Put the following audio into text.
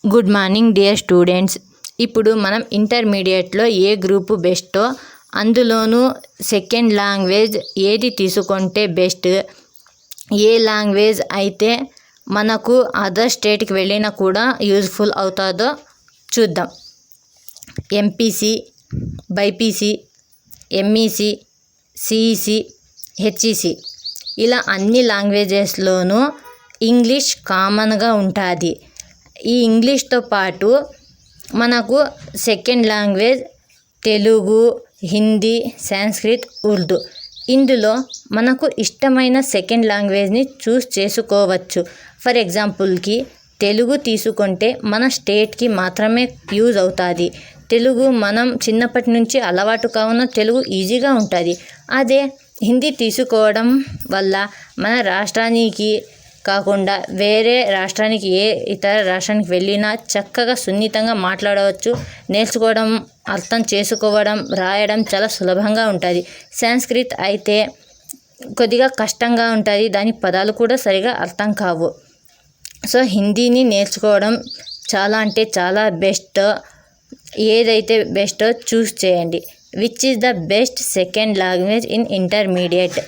Good morning dear students. ఇప్పుడు మనం ఇంటర్మీడియట్లో ఏ గ్రూపు బెస్టో, అందులోనూ సెకండ్ లాంగ్వేజ్ ఏది తీసుకుంటే బెస్ట్, ఏ లాంగ్వేజ్ అయితే మనకు అదర్ స్టేట్కి వెళ్ళినా కూడా యూజ్ఫుల్ అవుతుందో చూద్దాం. MPC, BiPC, MEC, CEC, HEC ఇలా అన్ని లాంగ్వేజెస్లోనూ ఇంగ్లీష్ కామన్గా ఉంటుంది. ఈ ఇంగ్లీష్తో పాటు మనకు సెకండ్ లాంగ్వేజ్ తెలుగు, హిందీ, సంస్కృత్, ఉర్దూ. ఇందులో మనకు ఇష్టమైన సెకండ్ లాంగ్వేజ్ని చూస్ చేసుకోవచ్చు. ఫర్ ఎగ్జాంపుల్కి తెలుగు తీసుకుంటే మన స్టేట్కి మాత్రమే యూజ్ అవుతుంది. తెలుగు మనం చిన్నప్పటి నుంచి అలవాటు కావున తెలుగు ఈజీగా ఉంటుంది. అదే హిందీ తీసుకోవడం వల్ల మన రాష్ట్రానికి కాకుండా వేరే రాష్ట్రానికి, ఏ ఇతర రాష్ట్రానికి వెళ్ళినా చక్కగా సున్నితంగా మాట్లాడవచ్చు. నేర్చుకోవడం, అర్థం చేసుకోవడం, రాయడం చాలా సులభంగా ఉంటుంది. సంస్కృత్ అయితే కొద్దిగా కష్టంగా ఉంటుంది, దాని పదాలు కూడా సరిగా అర్థం కావు. సో హిందీని నేర్చుకోవడం చాలా అంటే చాలా బెస్ట్. ఏదైతే బెస్టో చూస్ చేయండి. Which is the best second language in intermediate?